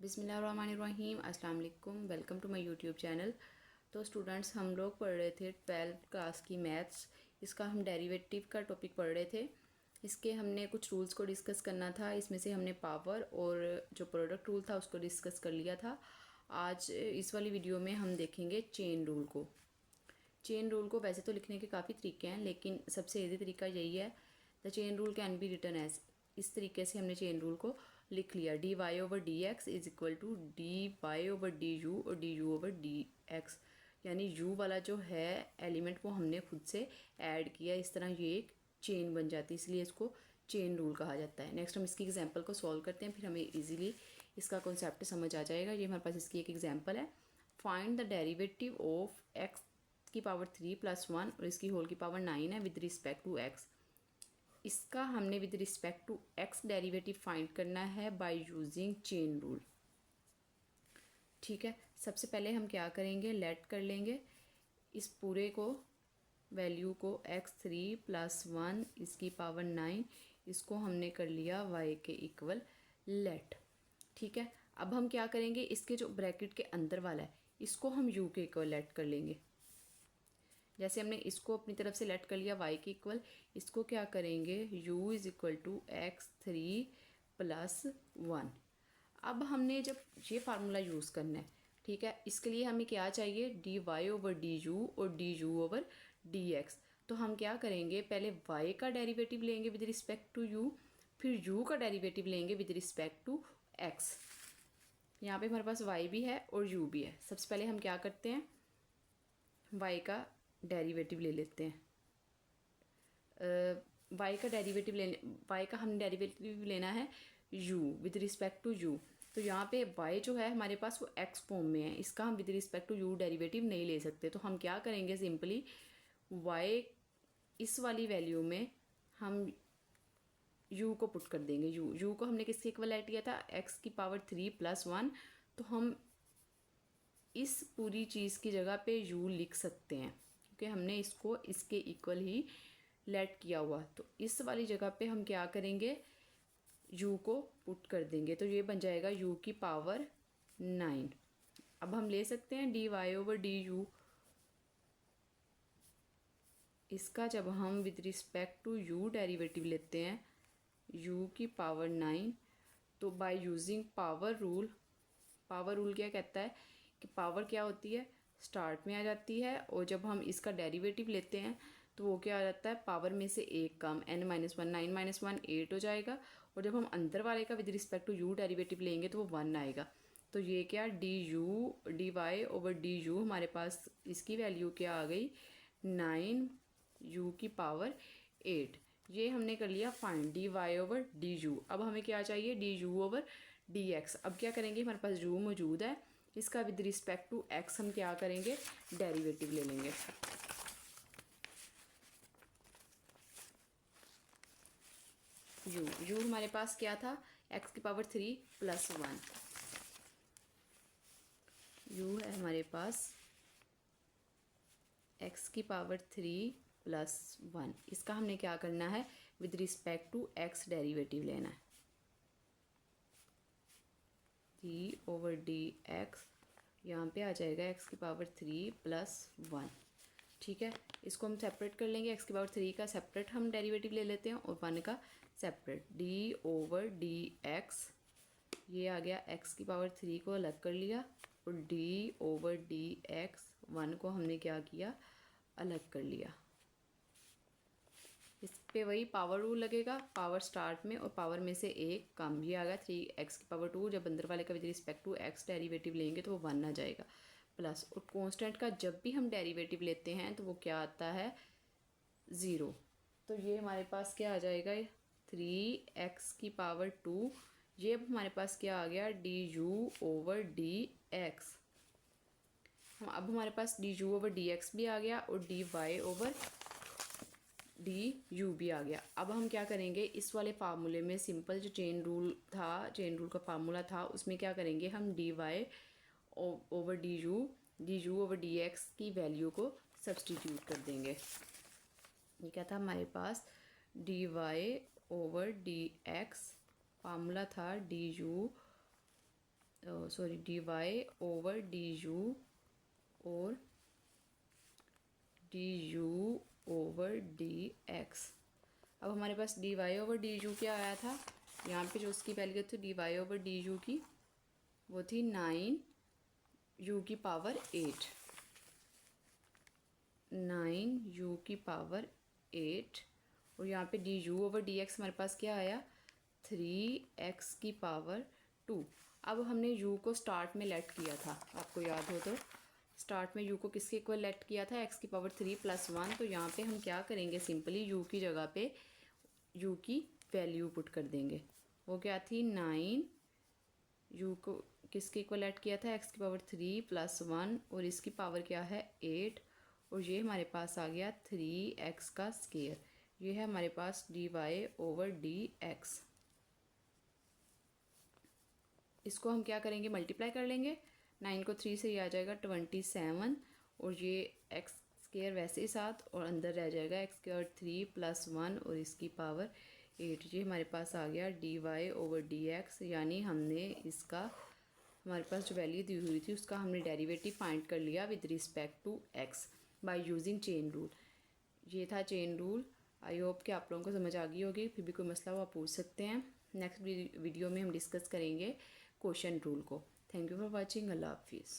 बिस्मिल्लाहिर्रहमानिर्रहीम, अस्सलाम वालेकुम। Welcome to my YouTube channel. तो स्टूडेंट्स, हम लोग पढ़ रहे थे 12th क्लास की मैथ्स। इसका हम डेरिवेटिव का टॉपिक पढ़ रहे थे। इसके हमने कुछ रूल्स को डिस्कस करना था। इसमें से हमने पावर और जो प्रोडक्ट रूल था उसको डिस्कस कर लिया था। आज इस वाली वीडियो में हम देखेंगे चेन रूल को। चेन रूल को वैसे तो लिखने के काफ़ी तरीके हैं, लेकिन सबसे ईजी तरीका यही है। The chain rule can be written as, इस तरीके से हमने चेन रूल को लिख लिया। D y over d x is equal to d y over d u और d u over d x, यानी यू वाला जो है एलिमेंट वो हमने खुद से ऐड किया। इस तरह ये एक चेन बन जाती है, इसलिए इसको चेन रूल कहा जाता है। नेक्स्ट हम इसकी एग्जांपल को सॉल्व करते हैं, फिर हमें इजीली इसका कॉन्सेप्ट समझ आ जाएगा। ये हमारे पास इसकी एक एग्जांपल है। Find the derivative of x की पावर 3 + 1 और इसकी होल की पावर 9 है विद रिस्पेक्ट टू एक्स। इसका हमने with respect to x derivative find करना है बाय यूजिंग चेन रूल। ठीक है, सबसे पहले हम क्या करेंगे, लेट कर लेंगे इस पूरे को, वैल्यू को x3 + 1 इसकी पावर 9, इसको हमने कर लिया y के इक्वल लेट। ठीक है, अब हम क्या करेंगे, इसके जो ब्रैकेट के अंदर वाला है इसको हम u के इक्वल लेट कर लेंगे। जैसे हमने इसको अपनी तरफ से लेट कर लिया y के इक्वल, इसको क्या करेंगे u is equal to x3 + 1। अब हमने जब ये फार्मूला यूज़ करना है, ठीक है, इसके लिए हमें क्या चाहिए, d y over d u और d u over d x. तो हम क्या करेंगे, पहले y का डेरिवेटिव लेंगे विद रिस्पेक्ट टू u, फिर u का डेरिवेटिव लेंगे विद रिस्पेक्ट टू x। यहाँ पे हमारे पास y भी है और u भी है। सबसे पहले हम क्या करते हैं, y का डेरिवेटिव ले लेते हैं। y का डेरिवेटिव y का हमने डेरिवेटिव लेना है u with respect to u। तो यहाँ पे y जो है हमारे पास वो x फॉर्म में है, इसका हम with respect to u derivative नहीं ले सकते। तो हम क्या करेंगे, सिंपली y इस वाली वैल्यू में हम u को पुट कर देंगे। u को हमने किसके इक्वल ऐड किया था, x की पावर 3 + 1। तो हम इस पूरी चीज़ की जगह पे u लिख सकते हैं, क्योंकि हमने इसको इसके इक्वल ही लेट किया हुआ। तो इस वाली जगह पे हम क्या करेंगे, u को पुट कर देंगे। तो ये बन जाएगा u की पावर 9। अब हम ले सकते हैं d y over d u. इसका जब हम with respect to u derivative लेते हैं u की पावर 9, तो by using power rule, power rule क्या कहता है कि पावर क्या होती है, स्टार्ट में आ जाती है, और जब हम इसका डेरिवेटिव लेते हैं तो वो क्या आ जाता है, पावर में से एक कम, n - 1, 9 - 1 8 हो जाएगा। और जब हम अंदर वाले का with respect to u derivative लेंगे तो वो 1 आएगा। तो ये क्या, d y over d u, हमारे पास इसकी वैल्यू क्या आ गई, 9 u की पावर 8। ये हमने कर लिया find d y over d u. अब हमें क्या चाहिए, d u over d x. अब क्या करेंगे, हमारे पास u मौजूद है, इसका विद रिस्पेक्ट टू x हम क्या करेंगे, डेरिवेटिव ले लेंगे। u हमारे पास क्या था, x की पावर 3 + 1। u है हमारे पास x की पावर 3 + 1। इसका हमने क्या करना है, with respect to x derivative लेना है। डी ओवर डी एक्स, यहाँ पे आ जाएगा x की पावर 3 + 1। ठीक है, इसको हम सेपरेट कर लेंगे। x की पावर 3 का सेपरेट हम डेरिवेटिव ले लेते हैं और 1 का separate. D over d x, ये आ गया, x की पावर 3 को अलग कर लिया, और डी ओवर डी एक्स 1 को हमने क्या किया, अलग कर लिया। इस पे वही पावर रूल लगेगा, पावर स्टार्ट में और पावर में से एक कम। ये आ गया 3x की पावर 2। जब अंदर वाले का with respect to x derivative लेंगे तो वो 1 आ जाएगा, प्लस, और कांस्टेंट का जब भी हम डेरिवेटिव लेते हैं तो वो क्या आता है, 0। तो ये हमारे पास क्या आ जाएगा, 3x की पावर 2। ये अब हमारे पास क्या आ गया, d u over d x. अब हमारे पास d u over d x भी आ गया और d y over d u भी आ गया। अब हम क्या करेंगे, इस वाले फार्मूले में सिंपल जो चेन रूल था, चेन रूल का फार्मूला था, उसमें क्या करेंगे, हम d y over d u over d x की वैल्यू को सब्सटीट्यूट कर देंगे। ये क्या था हमारे पास, d y over d x, formula था d u sorry d y over d u और d u over d x. अब हमारे पास d y over d u क्या आया था, यहाँ पे जो उसकी वैल्यू थी d y over d u की वो थी 9 यू की पावर 8, 9 यू की पावर 8। और यहाँ पे D u over d x हमारे पास क्या आया 3x की पावर 2। अब हमने u को स्टार्ट में लेट किया था, आपको याद हो तो स्टार्ट में u को किसके इक्वल लेट किया था x की पावर 3 + 1। तो यहाँ पे हम क्या करेंगे, सिंपली u की जगह पे u की वैल्यू पुट कर देंगे। वो क्या थी 9, u को किसके इक्वल लेट किया था x की पावर 3 + 1 और इसकी पावर क्या है 8, और ये हमारे पास आ गया 3x का स्क्वायर। ये है हमारे पास d y over d x. इसको हम क्या करेंगे, मल्टीप्लाई कर लेंगे। 9 को 3 से ये आ जाएगा 27 और ये एक्स स्क्वायर वैसे ही 7 और अंदर रह जाएगा एक्स स्क्वायर 3 + 1 और इसकी पावर 8। ये हमारे पास आ गया d y over d x. यानी हमने इसका हमारे पास जो वैल्यू दी हुई थी उसका हमने डेरिवेटिव फाइंड कर लिया with respect to x by using chain rule. ये था चेन रूल। आई होप कि आप लोगों को समझ आ गई होगी। फिर भी कोई मसला हो आप पूछ सकते हैं। नेक्स्ट वीडियो में हम डिस्कस करेंगे क्वोशंट रूल को। Thank you for watching. अल्लाह हाफिज़।